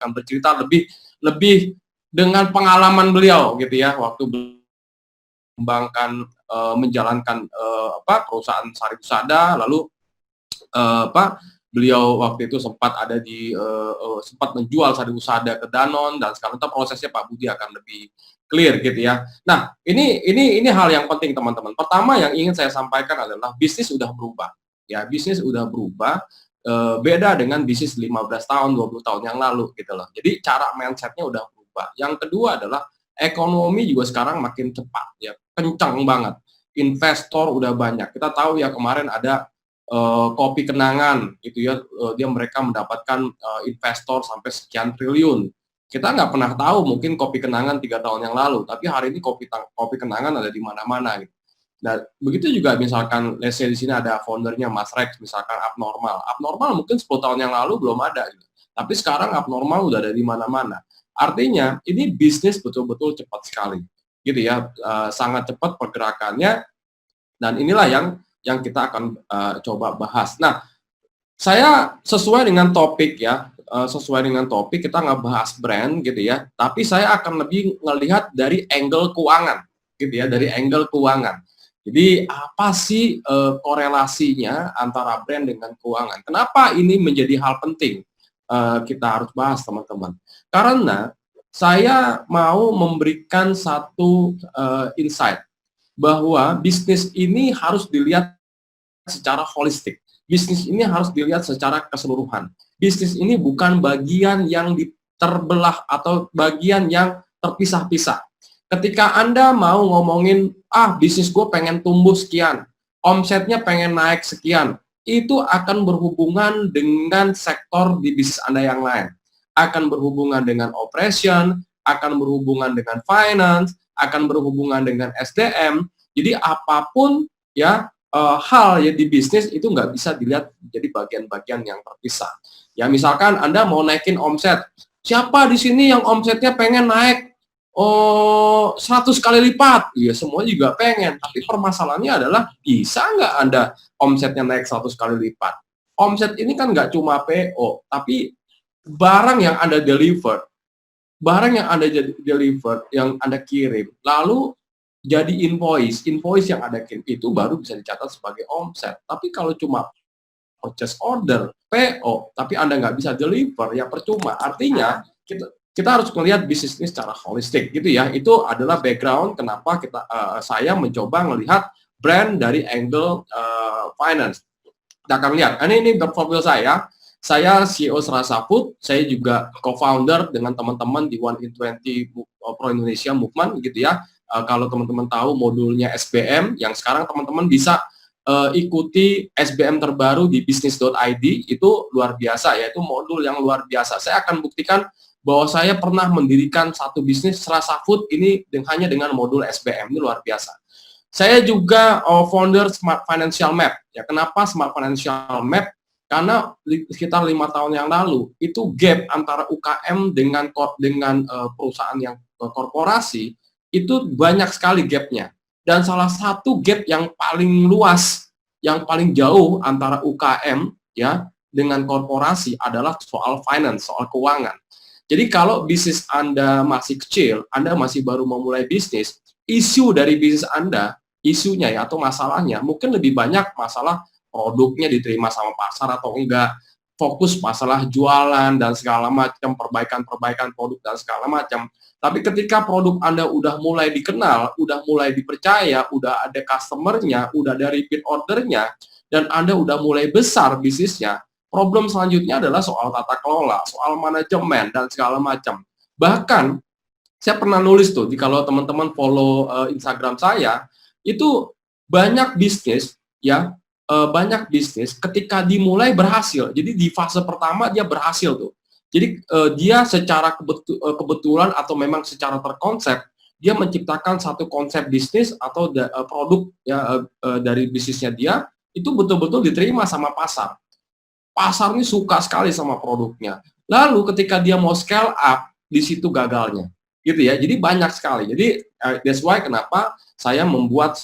akan bercerita lebih lebih dengan pengalaman beliau gitu ya waktu mengembangkan menjalankan perusahaan Sari Usada, lalu beliau waktu itu sempat ada di sempat menjual Sari Usada ke Danone, dan sekarang itu prosesnya Pak Budi akan lebih clear gitu ya. Nah, ini hal yang penting teman-teman. Pertama yang ingin saya sampaikan adalah bisnis sudah berubah. Ya, bisnis sudah berubah, beda dengan bisnis 15 tahun, 20 tahun yang lalu gitu loh. Jadi cara mindset-nya udah berubah. Yang kedua adalah ekonomi juga sekarang makin cepat ya, kencang banget. Investor udah banyak. Kita tahu ya kemarin ada Kopi Kenangan gitu ya, mereka mendapatkan investor sampai sekian triliun. Kita nggak pernah tahu mungkin Kopi Kenangan 3 tahun yang lalu, tapi hari ini Kopi Kenangan ada di mana-mana gitu. Nah, begitu juga misalkan let's say di sini ada foundernya Mas Rex, misalkan Abnormal mungkin 10 tahun yang lalu belum ada gitu. Tapi sekarang Abnormal udah ada di mana-mana. Artinya ini bisnis betul-betul cepat sekali gitu ya, sangat cepat pergerakannya, dan inilah yang kita akan coba bahas. Nah, saya sesuai dengan topik ya, kita nggak bahas brand gitu ya, tapi saya akan lebih ngelihat dari angle keuangan gitu ya, dari angle keuangan. Jadi apa sih korelasinya antara brand dengan keuangan? Kenapa ini menjadi hal penting kita harus bahas teman-teman? Karena saya mau memberikan satu insight bahwa bisnis ini harus dilihat secara holistik. Bisnis ini harus dilihat secara keseluruhan. Bisnis ini bukan bagian yang terbelah atau bagian yang terpisah-pisah. Ketika Anda mau ngomongin, bisnis gue pengen tumbuh sekian, omsetnya pengen naik sekian, itu akan berhubungan dengan sektor di bisnis Anda yang lain. Akan berhubungan dengan operation, akan berhubungan dengan finance, akan berhubungan dengan SDM. Jadi apapun ya hal ya di bisnis itu nggak bisa dilihat jadi bagian-bagian yang terpisah. Ya misalkan Anda mau naikin omset, siapa di sini yang omsetnya pengen naik 100 kali lipat? Iya, semua juga pengen. Tapi permasalahannya adalah bisa nggak Anda omsetnya naik 100 kali lipat? Omset ini kan nggak cuma PO, tapi barang yang Anda deliver, yang Anda kirim, lalu jadi invoice yang Anda kirim, itu baru bisa dicatat sebagai omset. Tapi kalau cuma purchase order, PO, tapi Anda nggak bisa deliver, ya percuma. Artinya, kita harus melihat bisnis ini secara holistik, gitu ya. Itu adalah background kenapa saya mencoba melihat brand dari angle finance. Kita akan lihat, ini profil saya. Saya CEO Serasa Food, saya juga co-founder dengan teman-teman di 1 in 20 Pro Indonesia Movement gitu ya. Kalau teman-teman tahu modulnya SBM, yang sekarang teman-teman bisa ikuti SBM terbaru di business.id, itu luar biasa ya, itu modul yang luar biasa. Saya akan buktikan bahwa saya pernah mendirikan satu bisnis Serasa Food ini hanya dengan modul SBM, ini luar biasa. Saya juga founder Smart Financial Map. Ya, kenapa Smart Financial Map? Karena sekitar 5 tahun yang lalu itu gap antara UKM dengan perusahaan yang korporasi itu banyak sekali gapnya. Dan salah satu gap yang paling luas, yang paling jauh antara UKM ya dengan korporasi adalah soal finance, soal keuangan. Jadi kalau bisnis Anda masih kecil, Anda masih baru memulai bisnis, isu dari bisnis Anda, isunya ya atau masalahnya mungkin lebih banyak masalah produknya diterima sama pasar atau enggak, fokus masalah jualan dan segala macam, perbaikan produk dan segala macam. Tapi ketika produk Anda udah mulai dikenal, udah mulai dipercaya, udah ada customer-nya, udah ada repeat order-nya, dan Anda udah mulai besar bisnisnya, problem selanjutnya adalah soal tata kelola, soal manajemen, dan segala macam. Bahkan, saya pernah nulis tuh, kalau teman-teman follow Instagram saya, itu banyak bisnis, ya, banyak bisnis ketika dimulai berhasil. Jadi di fase pertama dia berhasil tuh. Jadi dia secara kebetulan atau memang secara terkonsep dia menciptakan satu konsep bisnis atau produk ya dari bisnisnya dia itu betul-betul diterima sama pasar. Pasar ini suka sekali sama produknya. Lalu ketika dia mau scale up, di situ gagalnya. Gitu ya. Jadi banyak sekali. Jadi that's why kenapa saya membuat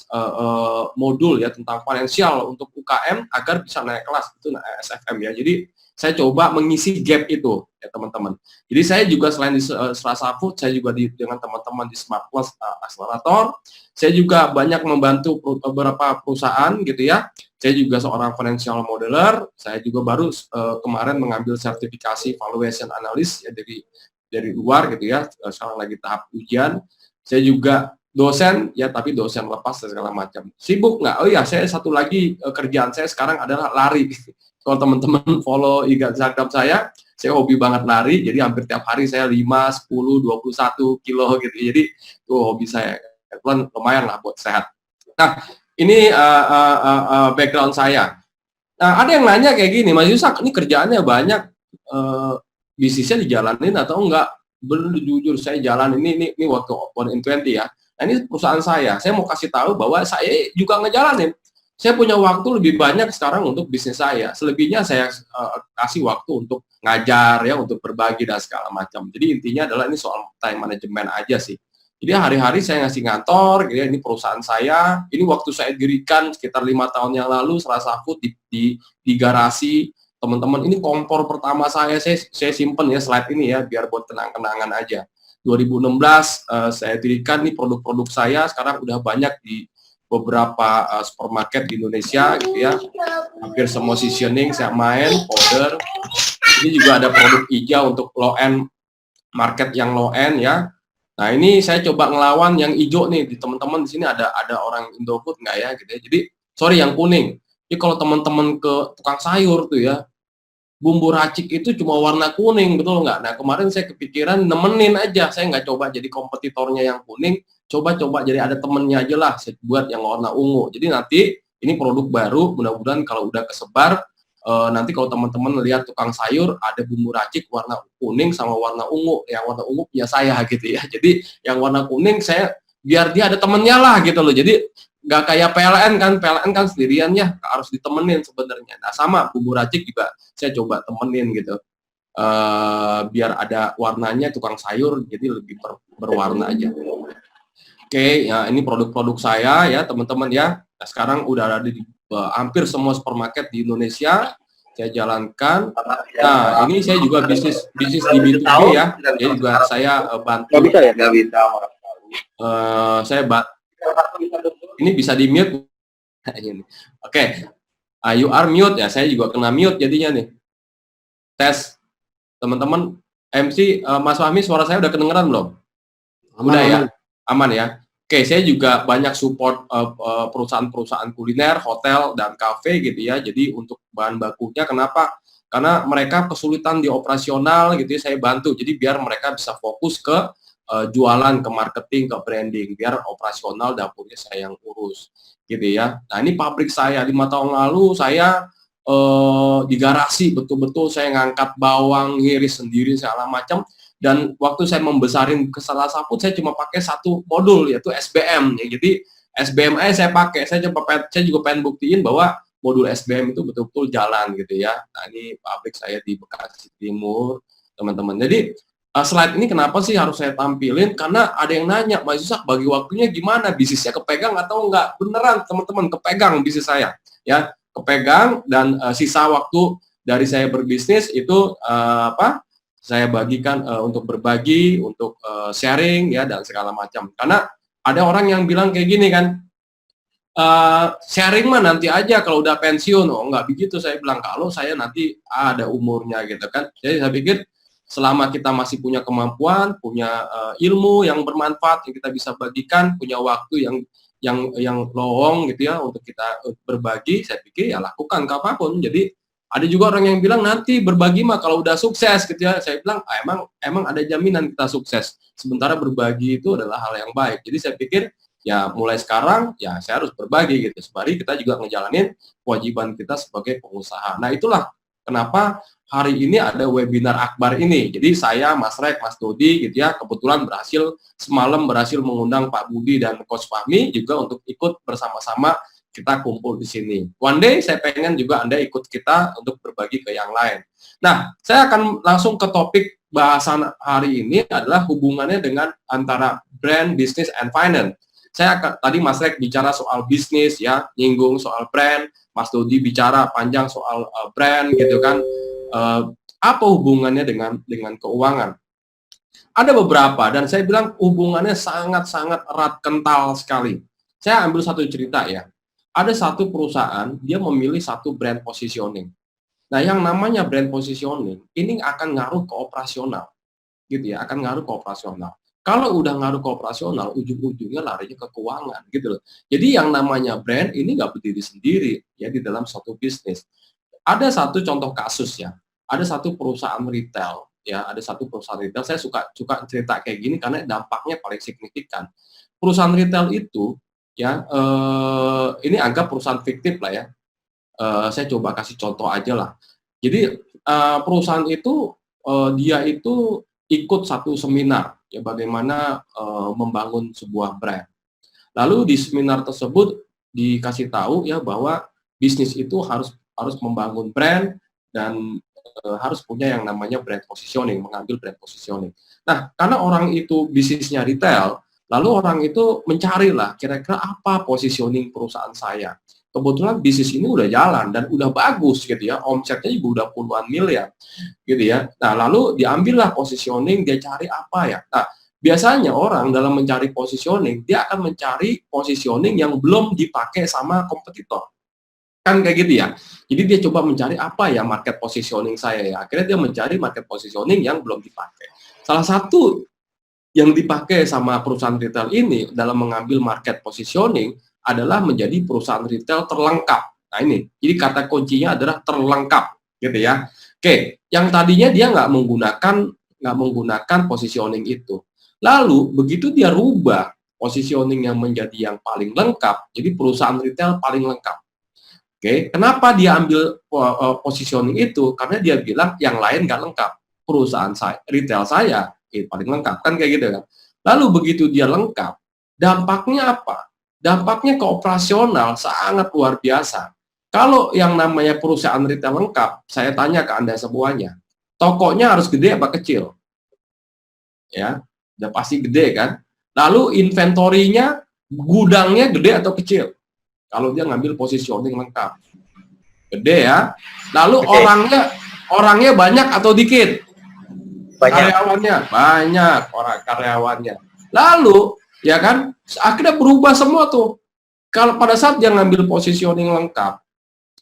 modul ya tentang finansial untuk UKM agar bisa naik kelas, itu SFM ya. Jadi saya coba mengisi gap itu ya teman-teman. Jadi saya juga selain di Serasa Food, saya juga dengan teman-teman di Smart Plus Accelerator, saya juga banyak membantu beberapa perusahaan gitu ya. Saya juga seorang financial modeler, saya juga baru kemarin mengambil sertifikasi valuation analyst ya dari luar gitu ya, sekarang lagi tahap ujian. Saya juga dosen ya, tapi dosen lepas dan segala macam. Sibuk nggak? Oh iya, saya satu lagi kerjaan saya sekarang adalah lari. Kalau teman-teman follow Instagram saya hobi banget lari, jadi hampir tiap hari saya 5, 10, 21 kilo gitu. Jadi itu hobi saya. Kebetulan lumayan lah buat sehat. Nah, ini background saya. Nah, ada yang nanya kayak gini, Mas Yusak, ini kerjaannya banyak, bisnisnya dijalanin atau enggak? Bener, jujur saya jalan ini waktu 1 in 20 ya. Nah, ini perusahaan saya mau kasih tahu bahwa saya juga ngejalanin. Saya punya waktu lebih banyak sekarang untuk bisnis saya. Selebihnya saya kasih waktu untuk ngajar ya, untuk berbagi dan segala macam. Jadi intinya adalah ini soal time management aja sih. Jadi hari-hari saya ngasih ngantor, ya, ini perusahaan saya. Ini waktu saya dirikan sekitar 5 tahun yang lalu, Serasa Food di garasi teman-teman. Ini kompor pertama saya simpen ya slide ini ya, biar buat kenang-kenangan aja. 2016 saya dirikan nih produk-produk saya. Sekarang udah banyak di beberapa supermarket di Indonesia gitu ya, hampir semua seasoning saya main, powder. Ini juga ada produk hijau untuk low end market yang low end ya. Nah ini saya coba ngelawan yang hijau nih, di teman-teman di sini ada orang Indofood nggak ya gitu ya. Jadi sorry yang kuning. Jadi kalau teman-teman ke tukang sayur tuh ya, bumbu racik itu cuma warna kuning, betul nggak? Nah kemarin saya kepikiran nemenin aja, saya nggak coba jadi kompetitornya yang kuning, coba jadi ada temennya aja lah, saya buat yang warna ungu. Jadi nanti ini produk baru, mudah-mudahan kalau udah kesebar, nanti kalau teman-teman lihat tukang sayur ada bumbu racik warna kuning sama warna ungu, yang warna ungu punya saya gitu ya. Jadi yang warna kuning saya biar dia ada temennya lah gitu loh. Jadi nggak kayak PLN kan sendirian ya, harus ditemenin sebenarnya. Nah sama bumbu racik juga saya coba temenin gitu, biar ada warnanya tukang sayur, jadi lebih berwarna aja. Oke, ya ini produk-produk saya ya teman-teman ya. Nah, sekarang udah ada di hampir semua supermarket di Indonesia saya jalankan. Nah ini saya juga bisnis di B2B ya, jadi juga saya bantu. Nggak bisa. Saya ini bisa di mute. Oke, you are mute ya, saya juga kena mute jadinya nih. Tes, teman-teman MC, Mas Fahmi, suara saya udah kedengeran belum? Udah ya, aman ya. Oke, saya juga banyak support perusahaan-perusahaan kuliner, hotel dan kafe gitu ya. Jadi untuk bahan bakunya kenapa? Karena mereka kesulitan di operasional gitu ya, saya bantu. Jadi biar mereka bisa fokus ke jualan, ke marketing, ke branding, biar operasional dapurnya saya yang urus gitu ya. Nah ini pabrik saya 5 tahun lalu saya di garasi betul-betul saya ngangkat bawang, ngiris sendiri segala macam. Dan waktu saya membesarin ke Serasa Food, saya cuma pakai satu modul yaitu SBM ya. Jadi SBM aja saya pakai. Saya juga pengen buktiin bahwa modul SBM itu betul-betul jalan gitu ya. Nah ini pabrik saya di Bekasi Timur teman-teman. Jadi slide ini kenapa sih harus saya tampilin? Karena ada yang nanya, Mas Yusak bagi waktunya gimana? Bisnisnya kepegang atau enggak? Beneran teman-teman, kepegang bisnis saya. Ya, kepegang dan sisa waktu dari saya berbisnis itu saya bagikan untuk berbagi, untuk sharing ya dan segala macam. Karena ada orang yang bilang kayak gini kan, sharing mah nanti aja kalau udah pensiun. Oh enggak begitu, saya bilang kalau saya nanti ada umurnya gitu kan. Jadi saya pikir selama kita masih punya kemampuan, punya ilmu yang bermanfaat yang kita bisa bagikan, punya waktu yang lowong gitu ya untuk kita berbagi, saya pikir ya lakukan apapun. Jadi ada juga orang yang bilang nanti berbagi mah kalau udah sukses gitu ya. Saya bilang emang ada jaminan kita sukses. Sementara berbagi itu adalah hal yang baik. Jadi saya pikir ya mulai sekarang ya saya harus berbagi gitu. Sembari kita juga ngejalanin kewajiban kita sebagai pengusaha. Nah itulah kenapa hari ini ada webinar akbar ini. Jadi saya, Mas Rek, Mas Dodi gitu ya, kebetulan semalam berhasil mengundang Pak Budi dan Coach Fahmi juga untuk ikut bersama-sama kita kumpul di sini. One day saya pengen juga Anda ikut kita untuk berbagi ke yang lain. Nah, saya akan langsung ke topik bahasan hari ini adalah hubungannya dengan antara brand, business, and finance. Tadi Mas Rek bicara soal bisnis ya, nyinggung soal brand, Mas Dodi bicara panjang soal brand gitu kan. Eh, apa hubungannya dengan keuangan? Ada beberapa, dan saya bilang hubungannya sangat-sangat erat, kental sekali. Saya ambil satu cerita ya. Ada satu perusahaan, dia memilih satu brand positioning. Nah, yang namanya brand positioning, ini akan ngaruh ke operasional, gitu ya, akan ngaruh ke operasional. Kalau udah ngaruh ke operasional, ujung-ujungnya larinya ke keuangan, gitu loh. Jadi yang namanya brand ini nggak berdiri sendiri, ya, di dalam suatu bisnis. Ada satu contoh kasus ya, ada satu perusahaan retail, ya, ada satu perusahaan retail, saya suka suka cerita kayak gini karena dampaknya paling signifikan. Perusahaan retail itu, ya, ini anggap perusahaan fiktif lah ya, saya coba kasih contoh aja lah. Jadi, perusahaan itu, dia itu ikut satu seminar, ya, bagaimana, membangun sebuah brand. Lalu di seminar tersebut dikasih tahu ya bahwa bisnis itu harus harus membangun brand dan harus punya yang namanya brand positioning, mengambil brand positioning. Nah, karena orang itu bisnisnya retail, lalu orang itu mencari lah kira-kira apa positioning perusahaan saya. Kebetulan bisnis ini udah jalan dan udah bagus gitu ya, omsetnya juga udah puluhan miliar gitu ya. Nah, lalu diambillah positioning, dia cari apa ya. Nah, biasanya orang dalam mencari positioning, dia akan mencari positioning yang belum dipakai sama kompetitor. Kan kayak gitu ya. Jadi dia coba mencari apa ya market positioning saya ya. Akhirnya dia mencari market positioning yang belum dipakai. Salah satu yang dipakai sama perusahaan retail ini dalam mengambil market positioning adalah menjadi perusahaan retail terlengkap. Nah ini, jadi kata kuncinya adalah terlengkap, gitu ya. Oke, yang tadinya dia nggak menggunakan positioning itu. Lalu begitu dia rubah positioning yang menjadi yang paling lengkap, jadi perusahaan retail paling lengkap. Oke, kenapa dia ambil positioning itu? Karena dia bilang yang lain nggak lengkap. Perusahaan saya, retail saya, paling lengkap. Kan kayak gitu kan. Lalu begitu dia lengkap, dampaknya apa? Dampaknya ke operasional sangat luar biasa. Kalau yang namanya perusahaan retail lengkap, saya tanya ke Anda semuanya, tokonya harus gede apa kecil? Ya, udah pasti gede kan? Lalu inventorinya, gudangnya gede atau kecil? Kalau dia ngambil positioning lengkap. Gede ya. Lalu Oke, orangnya banyak atau dikit? banyak. Karyawannya banyak, orang karyawannya. Lalu ya kan akhirnya berubah semua tuh. Kalau pada saat dia ngambil positioning lengkap,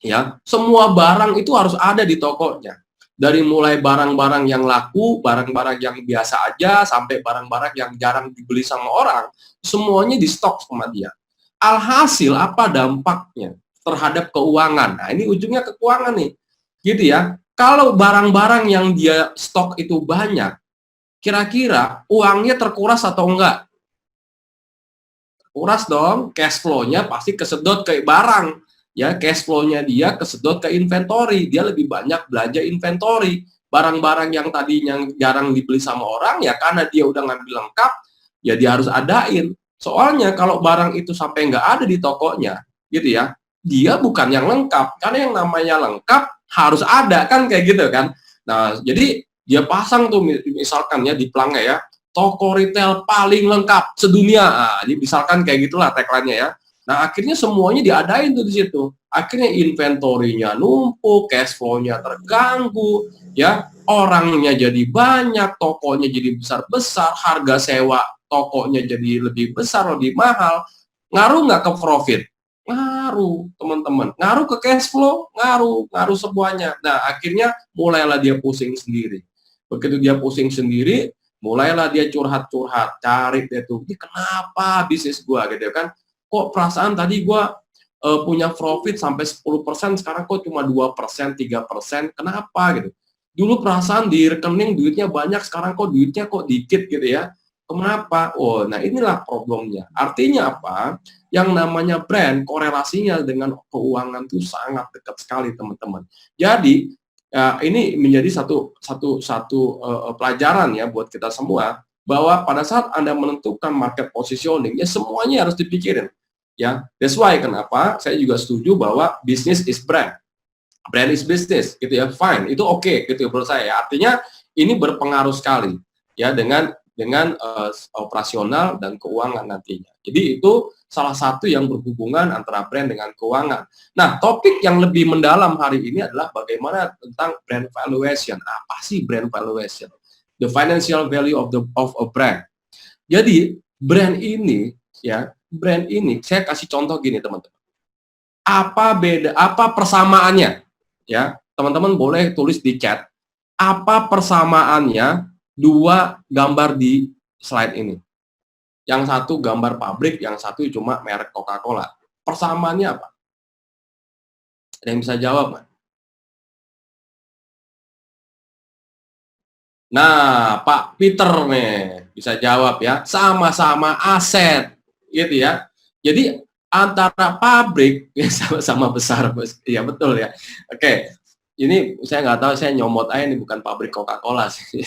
ya, semua barang itu harus ada di tokonya. Dari mulai barang-barang yang laku, barang-barang yang biasa aja, sampai barang-barang yang jarang dibeli sama orang, semuanya di stok sama dia. Alhasil apa dampaknya terhadap keuangan? Nah, ini ujungnya ke keuangan nih. Gitu ya. Kalau barang-barang yang dia stok itu banyak, kira-kira uangnya terkuras atau enggak? Kuras dong, cash flow-nya pasti kesedot ke barang. Ya, cash flow-nya dia kesedot ke inventory. Dia lebih banyak belanja inventory. Barang-barang yang tadinya jarang dibeli sama orang, ya karena dia udah ngambil lengkap, ya dia harus adain. Soalnya kalau barang itu sampai nggak ada di tokonya, gitu ya, dia bukan yang lengkap. Karena yang namanya lengkap harus ada, kan kayak gitu kan. Nah, jadi dia pasang tuh misalkan ya di pelangnya ya, toko retail paling lengkap sedunia. Nah, jadi misalkan kayak gitulah tagline-nya ya. Nah, akhirnya semuanya diadain tuh di situ. Akhirnya inventorinya numpuk, cash flow-nya terganggu, ya. Orangnya jadi banyak, tokonya jadi besar-besar, harga sewa tokonya jadi lebih besar, lebih mahal. Ngaruh nggak ke profit? Ngaruh, teman-teman. Ngaruh ke cash flow? Ngaruh, ngaruh semuanya. Nah, akhirnya mulailah dia pusing sendiri. Begitu dia pusing sendiri, mulailah dia curhat-curhat, cari dia tuh, ini kenapa bisnis gua gitu kan? Kok perasaan tadi gua punya profit sampai 10%, sekarang kok cuma 2%, 3%, kenapa gitu? Dulu perasaan di rekening duitnya banyak, sekarang kok duitnya kok dikit gitu ya. Kenapa? Oh, nah inilah problemnya. Artinya apa? Yang namanya brand, korelasinya dengan keuangan itu sangat dekat sekali, teman-teman. Jadi, ya, ini menjadi satu pelajaran ya buat kita semua bahwa pada saat Anda menentukan market positioning ya semuanya harus dipikirin ya. That's why kenapa saya juga setuju bahwa business is brand. Brand is business gitu ya. Fine, itu oke gitu ya menurut saya. Artinya ini berpengaruh sekali ya dengan dengan operasional dan keuangan nantinya. Jadi itu salah satu yang berhubungan antara brand dengan keuangan. Nah, topik yang lebih mendalam hari ini adalah bagaimana tentang brand valuation. Apa sih brand valuation? The financial value of a brand. Jadi brand ini saya kasih contoh gini teman-teman. Apa persamaannya? Ya, teman-teman boleh tulis di chat. Apa persamaannya dua gambar di slide ini? Yang satu gambar pabrik, yang satu cuma merek Coca-Cola. Persamaannya apa? Ada yang bisa jawab, Mas? Nah, Pak Peter nih bisa jawab ya. Sama-sama aset, gitu ya. Jadi antara pabrik ya sama-sama besar, Bos. Ya betul ya. Oke. Ini saya nggak tahu, saya nyomot aja ini bukan pabrik Coca-Cola sih.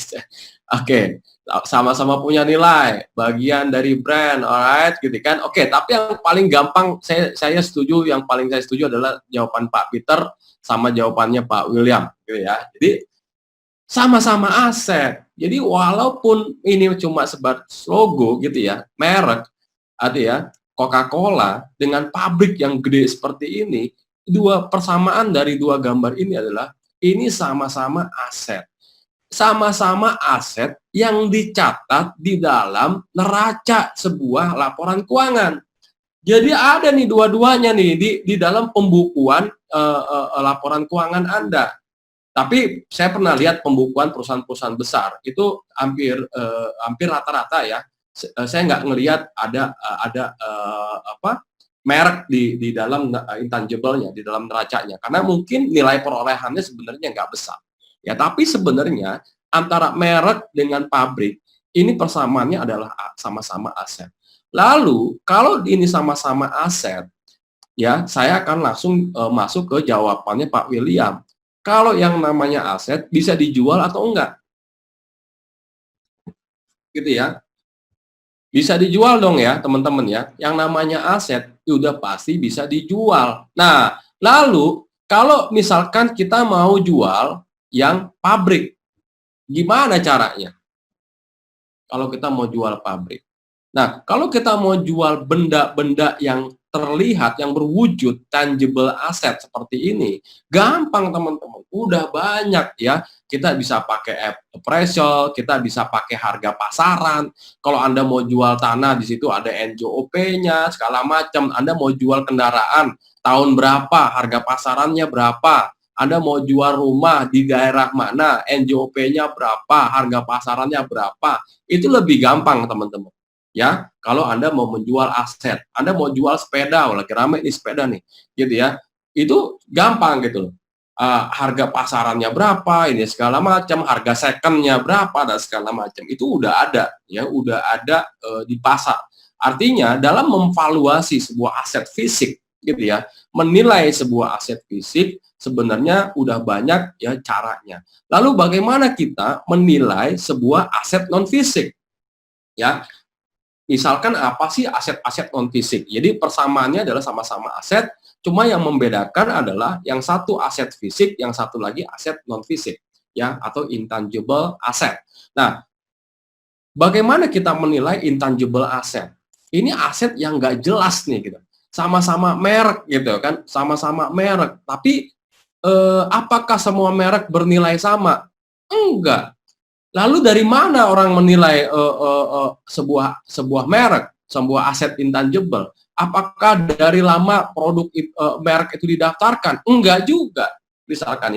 Oke, sama-sama punya nilai, bagian dari brand, alright, gitu kan. Oke, tapi yang paling gampang saya setuju, yang paling saya setuju adalah jawaban Pak Peter sama jawabannya Pak William, gitu ya. Jadi sama-sama aset. Jadi walaupun ini cuma sebatas logo gitu ya, merek, ada ya, Coca-Cola dengan pabrik yang gede seperti ini, dua persamaan dari dua gambar ini adalah ini sama-sama aset. Sama-sama aset yang dicatat di dalam neraca sebuah laporan keuangan. Jadi ada nih dua-duanya nih di dalam pembukuan laporan keuangan Anda. Tapi saya pernah lihat pembukuan perusahaan-perusahaan besar itu hampir rata-rata ya. Saya nggak ngelihat ada merek di dalam intangible-nya, di dalam neracanya, karena mungkin nilai perolehannya sebenarnya nggak besar. Ya, tapi sebenarnya antara merek dengan pabrik ini persamaannya adalah sama-sama aset. Lalu kalau ini sama-sama aset, ya saya akan langsung masuk ke jawabannya Pak William. Kalau yang namanya aset bisa dijual atau enggak? Gitu ya. Bisa dijual dong ya, teman-teman ya. Yang namanya aset udah pasti bisa dijual. Nah, lalu kalau misalkan kita mau jual yang pabrik, gimana caranya? Kalau kita mau jual pabrik. Nah, kalau kita mau jual benda-benda yang terlihat, yang berwujud tangible aset seperti ini, gampang teman-teman. Udah banyak ya. Kita bisa pakai appraisal, kita bisa pakai harga pasaran. Kalau Anda mau jual tanah, di situ ada NJOP-nya, segala macam. Anda mau jual kendaraan, tahun berapa, harga pasarannya berapa. Anda mau jual rumah di daerah mana, NJOP-nya berapa, harga pasarannya berapa. Itu lebih gampang, teman-teman. Ya, kalau Anda mau menjual aset, Anda mau jual sepeda, lagi rame nih sepeda nih, gitu ya. Itu gampang gitu loh. Harga pasarannya berapa, ini segala macam, harga secondnya berapa dan segala macam. Itu udah ada, ya, udah ada di pasar. Artinya dalam memvaluasi sebuah aset fisik, gitu ya, menilai sebuah aset fisik sebenarnya udah banyak ya caranya. Lalu bagaimana kita menilai sebuah aset non fisik? Ya, misalkan apa sih aset-aset non fisik? Jadi persamaannya adalah sama-sama aset, cuma yang membedakan adalah yang satu aset fisik, yang satu lagi aset non fisik, ya, atau intangible asset. Nah, bagaimana kita menilai intangible asset? Ini aset yang nggak jelas nih gitu. Sama-sama merek gitu kan, sama-sama merek. Tapi apakah semua merek bernilai sama? Enggak. Lalu dari mana orang menilai sebuah merek, sebuah aset intangible? Apakah dari lama produk merek itu didaftarkan? Enggak juga. Misalkan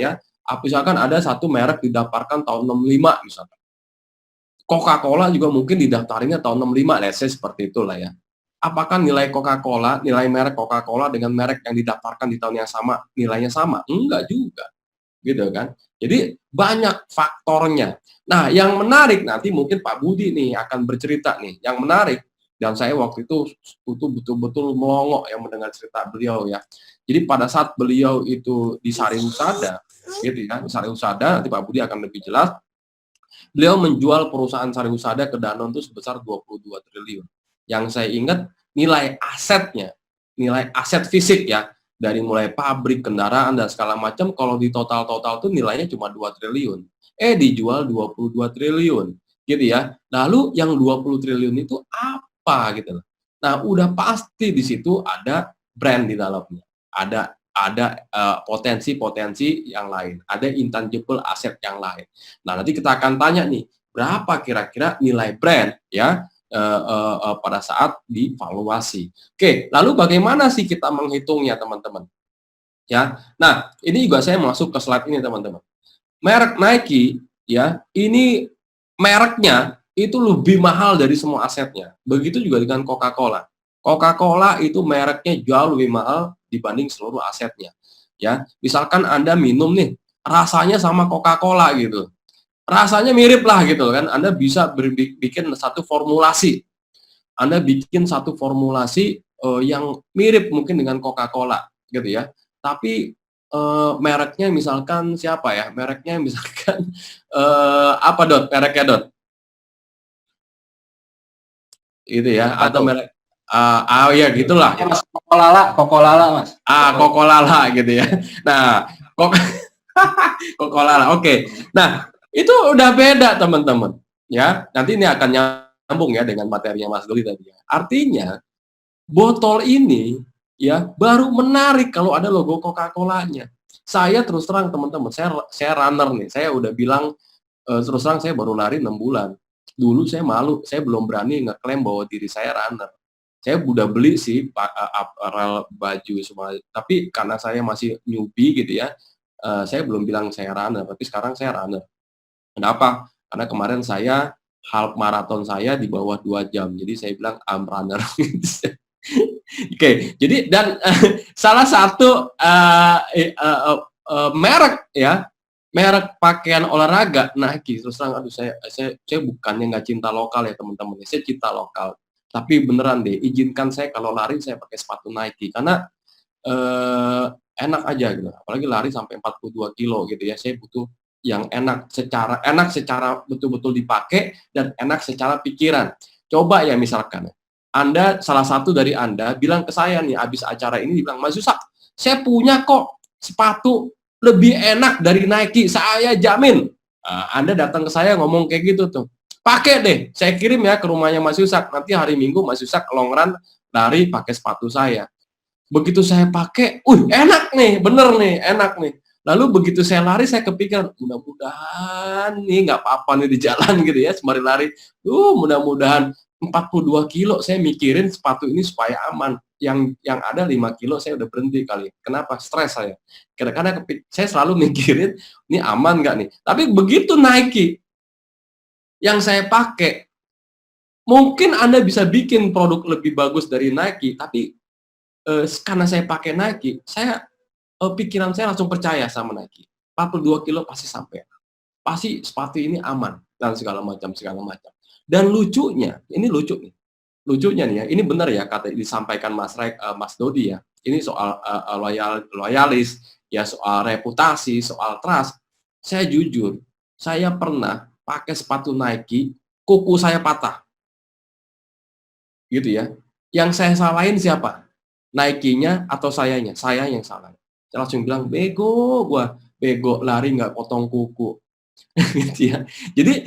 ada satu merek didaftarkan tahun 65 misalkan. Coca-Cola juga mungkin didaftarinnya tahun 65, let's say seperti itulah ya. Apakah nilai Coca-Cola, nilai merek Coca-Cola dengan merek yang didaftarkan di tahun yang sama, nilainya sama? Enggak juga. Gitu kan. Jadi banyak faktornya. Nah, yang menarik nanti mungkin Pak Budi nih akan bercerita nih. Yang menarik, dan saya waktu itu betul-betul melongo yang mendengar cerita beliau ya. Jadi pada saat beliau itu di Sariusada, gitu ya, di Sariusada, nanti Pak Budi akan lebih jelas. Beliau menjual perusahaan Sariusada ke Danone itu sebesar 22 triliun. Yang saya ingat nilai asetnya, nilai aset fisik ya, dari mulai pabrik, kendaraan, dan segala macam, kalau di total-total tuh nilainya cuma 2 triliun. Dijual 22 triliun. gitu ya. Lalu yang 20 triliun itu apa gitu loh. Nah, udah pasti di situ ada brand di dalamnya. Ada potensi-potensi yang lain, ada intangible aset yang lain. Nah, nanti kita akan tanya nih, berapa kira-kira nilai brand ya pada saat divaluasi. Oke, lalu bagaimana sih kita menghitungnya, teman-teman? Ya. Nah, ini juga saya masuk ke slide ini, teman-teman. Merek Nike ya, ini mereknya itu lebih mahal dari semua asetnya. Begitu juga dengan Coca-Cola. Coca-Cola itu mereknya jauh lebih mahal dibanding seluruh asetnya. Ya, misalkan Anda minum nih, rasanya sama Coca-Cola gitu. Rasanya mirip lah gitu kan. Anda bisa bikin satu formulasi. Anda bikin satu formulasi yang mirip mungkin dengan Coca-Cola gitu ya. Tapi mereknya misalkan siapa ya? Mereknya misalkan apa Dot? Mereknya Dot? Gitu ya. Apa Atau tuh? merek ya gitulah. Ya, Mas, Kokolala, Mas. Coca-Cola gitu ya. Nah, Coca-Cola. Oke. Nah, itu udah beda teman-teman. Ya, nanti ini akan nyambung ya dengan materinya Mas Doli tadi ya. Artinya botol ini ya baru menarik kalau ada logo Coca-Colanya. Saya terus terang teman-teman, saya runner nih. Saya udah bilang terus terang saya baru lari 6 bulan. Dulu saya malu, saya belum berani ngeklaim bahwa diri saya runner. Saya udah beli sih apparel, baju semua, tapi karena saya masih newbie gitu ya, saya belum bilang saya runner, tapi sekarang saya runner. Kenapa? Karena kemarin saya half marathon saya di bawah 2 jam. Jadi saya bilang I'm runner. Oke, jadi dan salah satu merek ya, merek pakaian olahraga Nike. Terus terang, aduh saya bukannya nggak cinta lokal ya teman-teman, saya cinta lokal. Tapi beneran deh, izinkan saya kalau lari saya pakai sepatu Nike karena eh, enak aja gitu. Apalagi lari sampai 42 kilo gitu ya, saya butuh yang enak secara betul-betul dipakai dan enak secara pikiran. Coba ya misalkan anda, salah satu dari Anda bilang ke saya nih, habis acara ini bilang, Mas Yusak, saya punya kok sepatu lebih enak dari Nike, saya jamin. Anda datang ke saya ngomong kayak gitu tuh. Pakai deh, saya kirim ya ke rumahnya Mas Yusak. Nanti hari Minggu Mas Yusak long run lari pakai sepatu saya. Begitu saya pakai, enak nih, bener nih, enak nih. Lalu begitu saya lari, saya kepikiran, mudah-mudahan nih nggak apa-apa nih di jalan gitu ya, sembari lari. Mudah-mudahan 42 kilo saya mikirin sepatu ini supaya aman. Yang ada 5 kilo saya udah berhenti kali. Kenapa? Stres saya. Karena saya selalu mikirin, ini aman nggak nih? Tapi begitu Nike yang saya pakai, mungkin Anda bisa bikin produk lebih bagus dari Nike, tapi karena saya pakai Nike, pikiran saya langsung percaya sama Nike. 42 kilo pasti sampai. Pasti sepatu ini aman dan segala macam. Dan lucunya, ini lucu nih. Lucunya nih ya, ini benar ya kata disampaikan Mas Dodi ya. Ini soal loyalis, ya soal reputasi, soal trust. Saya jujur, saya pernah pakai sepatu Nike, kuku saya patah. Gitu ya. Yang saya salahin siapa? Nike-nya atau sayanya? Saya yang salah. Saya langsung bilang, bego gua, bego lari nggak potong kuku. Gitu ya. Jadi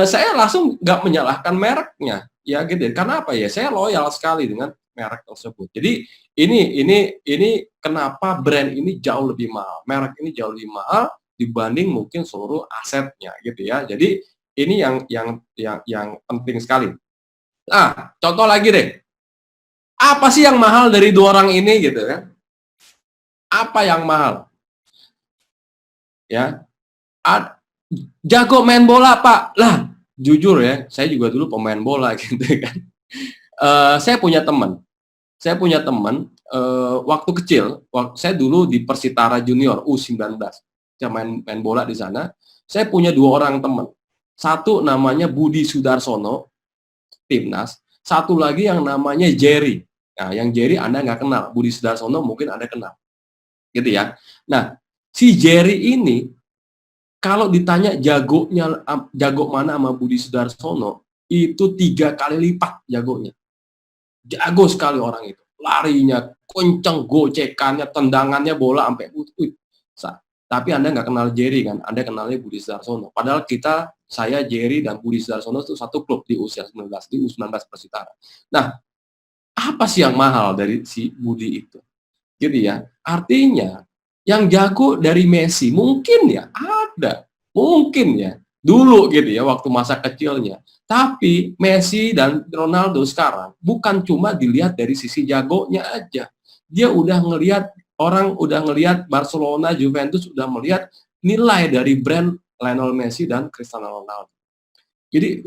saya langsung nggak menyalahkan mereknya, ya gitu. Karena apa ya? Saya loyal sekali dengan merek tersebut. Jadi ini kenapa brand ini jauh lebih mahal, merek ini jauh lebih mahal dibanding mungkin seluruh asetnya, gitu ya. Jadi ini yang penting sekali. Nah, contoh lagi deh. Apa sih yang mahal dari dua orang ini gitu kan? Apa yang mahal? Ya, jago main bola Pak. Lah, jujur ya, saya juga dulu pemain bola gitu kan. Saya punya teman. Waktu kecil, saya dulu di Persitara Junior U19. Saya main bola di sana. Saya punya dua orang teman. Satu namanya Budi Sudarsono, timnas. Satu lagi yang namanya Jerry. Nah, yang Jerry Anda nggak kenal. Budi Sudarsono mungkin Anda kenal. Gitu ya. Nah, si Jerry ini kalau ditanya jago mana sama Budi Sudarsono, itu 3 kali lipat jagonya. Jago sekali orang itu. Larinya kenceng, gocekannya, tendangannya bola sampai Tapi Anda nggak kenal Jerry kan, Anda kenalnya Budi Sudarsono. Padahal saya, Jerry, dan Budi Sudarsono itu satu klub di usia 19, di U19 Persitara. Nah, apa sih yang mahal dari si Budi itu? Gitu ya. Artinya, yang jago dari Messi mungkin ya ada. Mungkin ya. Dulu gitu ya, waktu masa kecilnya. Tapi Messi dan Ronaldo sekarang bukan cuma dilihat dari sisi jagonya aja. Dia udah ngelihat, orang udah ngelihat Barcelona, Juventus udah melihat nilai dari brand Lionel Messi dan Cristiano Ronaldo. Jadi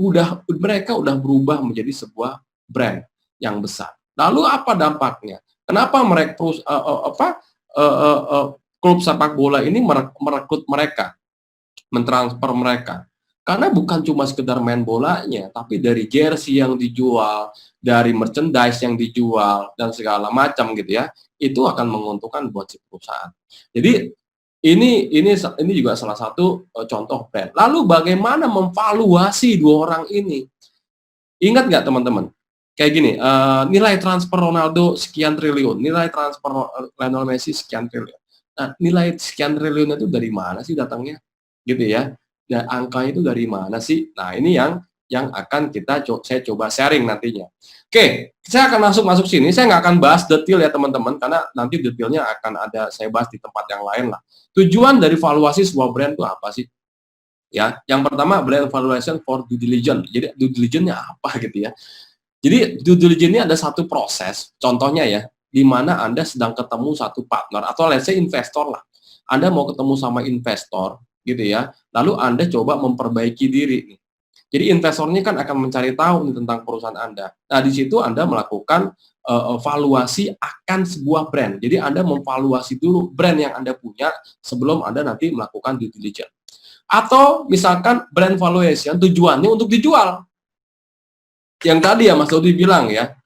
mereka udah berubah menjadi sebuah brand yang besar. Lalu apa dampaknya? Kenapa mereka klub sepak bola ini merekrut mereka, mentransfer mereka? Karena bukan cuma sekedar main bolanya, tapi dari jersey yang dijual, dari merchandise yang dijual, dan segala macam gitu ya, itu akan menguntungkan buat si perusahaan. Jadi ini juga salah satu contoh brand. Lalu bagaimana memvaluasi dua orang ini? Ingat nggak teman-teman? Kayak gini, nilai transfer Ronaldo sekian triliun, nilai transfer Lionel Messi sekian triliun. Nah, nilai sekian triliun itu dari mana sih datangnya? Gitu ya. Dan angkanya itu dari mana sih? Nah, ini yang akan saya coba sharing nantinya. Oke, saya akan masuk sini. Saya nggak akan bahas detail ya teman-teman, karena nanti detailnya akan ada saya bahas di tempat yang lain lah. Tujuan dari valuasi sebuah brand itu apa sih? Ya, yang pertama brand valuation for due diligence. Jadi due diligence-nya apa gitu ya? Jadi due diligence ini ada satu proses, contohnya ya, di mana Anda sedang ketemu satu partner atau let's say investor lah. Anda mau ketemu sama investor gitu ya, lalu Anda coba memperbaiki diri nih. Jadi investor ini kan akan mencari tahu nih tentang perusahaan Anda. Nah, di situ Anda melakukan valuasi akan sebuah brand. Jadi Anda memvaluasi dulu brand yang Anda punya sebelum Anda nanti melakukan due diligence. Atau misalkan brand valuation tujuannya untuk dijual. Yang tadi ya Mas Dodi bilang ya,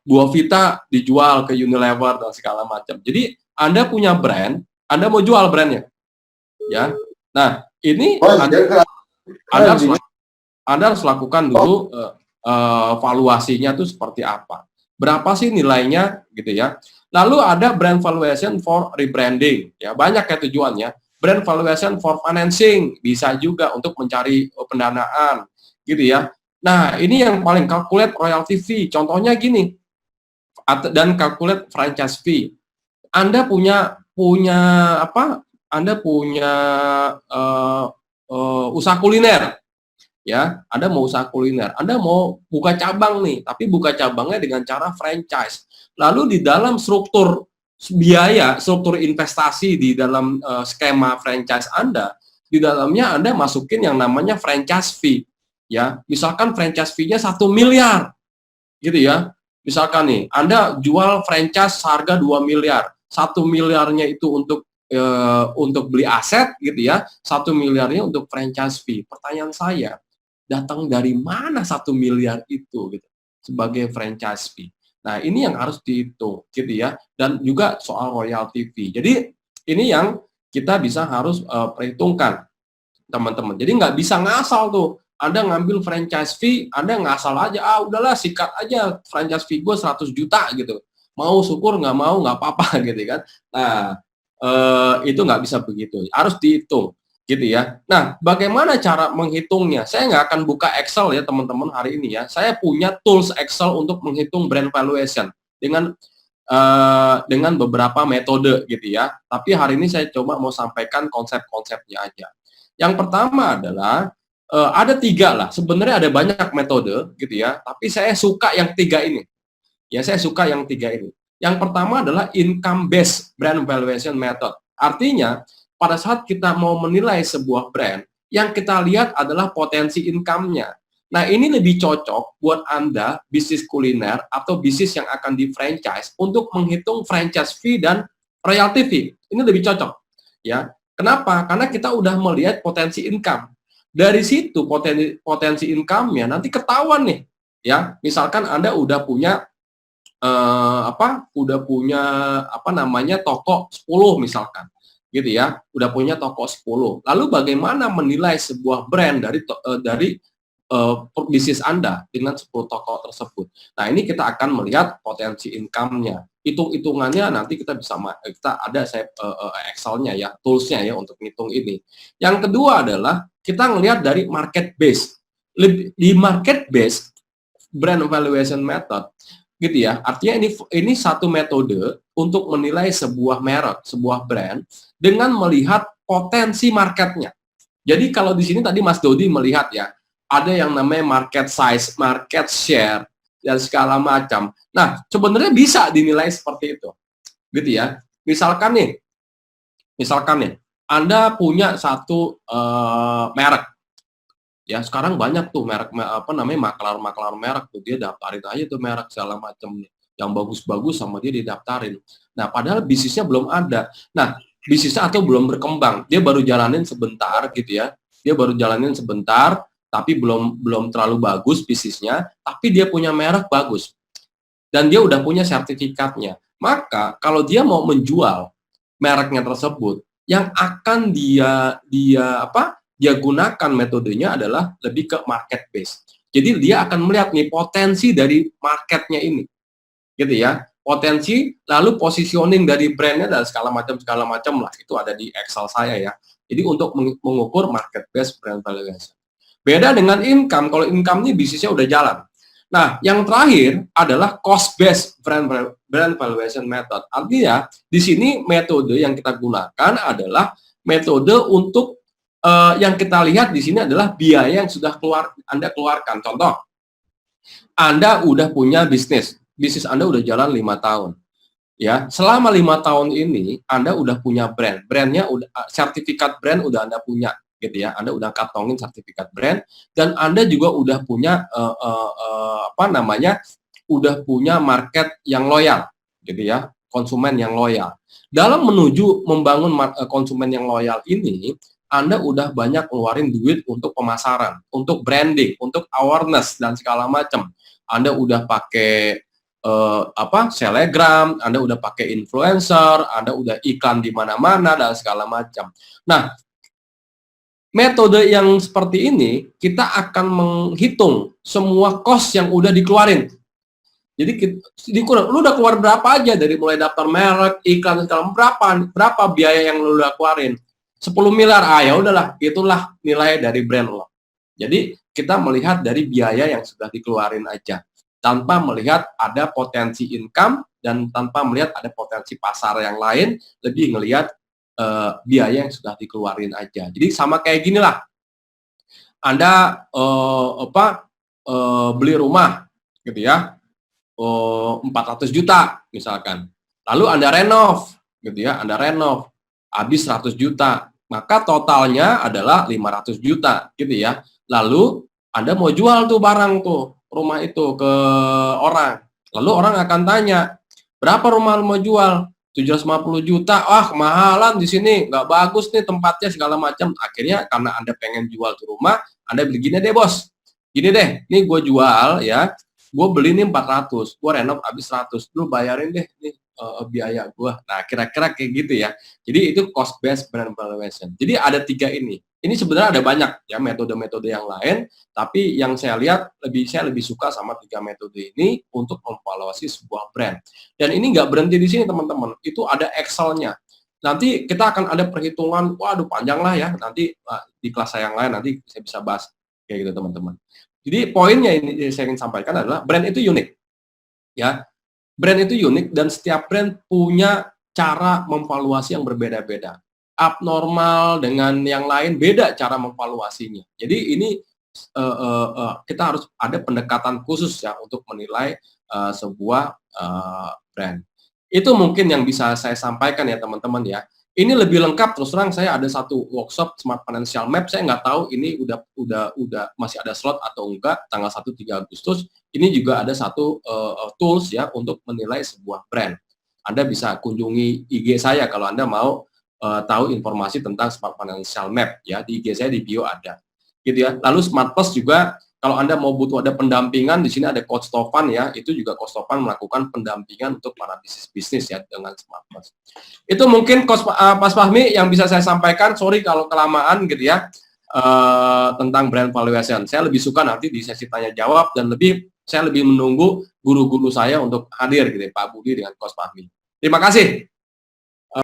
Buah Vita dijual ke Unilever dan segala macam. Jadi Anda punya brand, Anda mau jual brandnya, ya. Nah, ini Anda harus lakukan dulu valuasinya itu seperti apa. Berapa sih nilainya gitu ya. Lalu ada brand valuation for rebranding, ya banyak ya tujuannya. Brand valuation for financing, bisa juga untuk mencari pendanaan, gitu ya. Nah, ini yang paling calculate royalty fee. Contohnya gini, dan calculate franchise fee. Anda punya apa? Anda punya usaha kuliner, ya. Anda mau usaha kuliner. Anda mau buka cabang nih, tapi buka cabangnya dengan cara franchise. Lalu di dalam struktur biaya, struktur investasi di dalam skema franchise Anda, di dalamnya Anda masukin yang namanya franchise fee. Ya, misalkan franchise fee-nya 1 miliar, gitu ya. Misalkan nih, Anda jual franchise harga 2 miliar, 1 miliarnya itu untuk beli aset, gitu ya, 1 miliarnya untuk franchise fee. Pertanyaan saya, datang dari mana 1 miliar itu, gitu, sebagai franchise fee? Nah, ini yang harus dihitung, gitu ya, dan juga soal royalty fee. Jadi, ini yang kita harus perhitungkan, teman-teman. Jadi nggak bisa ngasal tuh. Anda ngambil franchise fee, Anda ngasal aja, udahlah sikat aja franchise fee gue 100 juta gitu. Mau syukur, nggak mau, nggak apa-apa gitu kan. Nah, itu nggak bisa begitu. Harus dihitung gitu ya. Nah, bagaimana cara menghitungnya? Saya nggak akan buka Excel ya teman-teman hari ini ya. Saya punya tools Excel untuk menghitung brand valuation dengan beberapa metode gitu ya. Tapi hari ini saya coba mau sampaikan konsep-konsepnya aja. Yang pertama adalah ada 3 lah. Sebenarnya ada banyak metode gitu ya, tapi saya suka yang 3 ini. Ya, saya suka yang 3 ini. Yang pertama adalah income based brand valuation method. Artinya, pada saat kita mau menilai sebuah brand, yang kita lihat adalah potensi income-nya. Nah, ini lebih cocok buat Anda bisnis kuliner atau bisnis yang akan di-franchise untuk menghitung franchise fee dan royalty fee. Ini lebih cocok, ya. Kenapa? Karena kita udah melihat potensi income. Dari situ potensi income-nya nanti ketahuan nih, ya. Misalkan Anda udah punya toko 10 misalkan, gitu ya. Udah punya toko 10. Lalu bagaimana menilai sebuah brand dari bisnis Anda dengan 10 toko tersebut. Nah, ini kita akan melihat potensi income-nya. Hitung-hitungannya nanti kita bisa Excel-nya ya, tools-nya ya untuk ngitung ini. Yang kedua adalah kita ngelihat dari market base. Di market base brand evaluation method gitu ya. Artinya ini satu metode untuk menilai sebuah merek, sebuah brand dengan melihat potensi marketnya. Jadi kalau di sini tadi Mas Dodi melihat ya, ada yang namanya market size, market share, dan segala macam. Nah, sebenarnya bisa dinilai seperti itu, gitu ya. Misalkan nih, Anda punya satu merek, ya sekarang banyak tuh merek maklar merek tuh, dia daftarin aja tuh merek segala macam, yang bagus-bagus sama dia didaftarin. Nah, padahal bisnisnya belum ada. Nah, bisnisnya atau belum berkembang, dia baru jalanin sebentar gitu ya, tapi belum terlalu bagus bisnisnya, tapi dia punya merek bagus dan dia udah punya sertifikatnya. Maka kalau dia mau menjual mereknya tersebut, yang akan dia gunakan metodenya adalah lebih ke market base. Jadi dia akan melihat nih potensi dari marketnya ini, gitu ya. Potensi, lalu positioning dari brandnya dan segala macam lah. Itu ada di Excel saya ya. Jadi untuk mengukur market base brand valuation. Beda dengan income, kalau income ini bisnisnya udah jalan. Nah, yang terakhir adalah cost based brand valuation method. Artinya, di sini metode yang kita gunakan adalah metode untuk yang kita lihat di sini adalah biaya yang sudah Anda keluarkan. Contoh, Anda udah punya bisnis Anda udah jalan 5 tahun. Ya, selama 5 tahun ini Anda udah punya brandnya udah sertifikat brand udah Anda punya, gitu ya. Anda udah kantongin sertifikat brand dan Anda juga udah punya udah punya market yang loyal, gitu ya, konsumen yang loyal. Dalam menuju membangun konsumen yang loyal ini, Anda udah banyak ngeluarin duit untuk pemasaran, untuk branding, untuk awareness dan segala macam. Anda udah pakai Telegram, Anda udah pakai influencer, Anda udah iklan di mana-mana dan segala macam. Nah, metode yang seperti ini kita akan menghitung semua cost yang udah dikeluarin. Jadi lu udah keluar berapa aja dari mulai daftar merek, iklan segala berapa biaya yang lu udah keluarin? 10 miliar. Ya udahlah, itulah nilai dari brand lo. Jadi kita melihat dari biaya yang sudah dikeluarin aja, tanpa melihat ada potensi income dan tanpa melihat ada potensi pasar yang lain, lebih ngelihat biaya yang sudah dikeluarin aja. Jadi sama kayak gini lah, Anda beli rumah gitu ya, 400 juta misalkan, lalu Anda renov gitu ya, habis 100 juta, maka totalnya adalah 500 juta gitu ya. Lalu Anda mau jual tuh barang tuh, rumah itu ke orang. Lalu orang akan tanya, berapa rumah mau jual? 750 juta. Wah, kemahalan di sini, nggak bagus nih tempatnya segala macam. Akhirnya karena Anda pengen jual tuh rumah, Anda beli gini deh bos. Gini deh, nih gue jual ya, gue beli nih 400, gue renov habis 100, lu bayarin deh nih biaya gue. Nah, kira-kira kayak gitu ya. Jadi itu cost based brand valuation. Jadi ada 3 ini. Ini sebenarnya ada banyak ya metode-metode yang lain, tapi yang saya lihat saya lebih suka sama 3 metode ini untuk memvaluasi sebuah brand. Dan ini nggak berhenti di sini teman-teman. Itu ada Excel-nya. Nanti kita akan ada perhitungan, waduh panjang lah ya. Nanti di kelas saya yang lain nanti saya bisa bahas kayak gitu teman-teman. Jadi poinnya ini saya ingin sampaikan adalah brand itu unik, ya. Brand itu unik dan setiap brand punya cara memvaluasi yang berbeda-beda. Abnormal dengan yang lain beda cara memvaluasinya. Jadi ini kita harus ada pendekatan khusus ya untuk menilai sebuah brand. Itu mungkin yang bisa saya sampaikan ya teman-teman ya. Ini lebih lengkap, terus terang saya ada satu workshop Smart Financial Map, saya nggak tahu ini udah masih ada slot atau enggak, tanggal 1-3 Agustus. Ini juga ada satu tools ya untuk menilai sebuah brand. Anda bisa kunjungi IG saya kalau Anda mau tahu informasi tentang Smart Financial Map ya, di IG saya di bio ada. Gitu ya. Lalu Smart Plus juga kalau Anda mau butuh ada pendampingan, di sini ada Coach Tovan ya, itu juga Coach Tovan melakukan pendampingan untuk para bisnis ya dengan Smart Plus. Itu mungkin Mas Fahmi yang bisa saya sampaikan, sorry kalau kelamaan gitu ya. tentang brand valuation. Saya lebih suka nanti di sesi tanya jawab dan saya lebih menunggu guru-guru saya untuk hadir gitu, Pak Budi dengan Coach Fahmi. Terima kasih.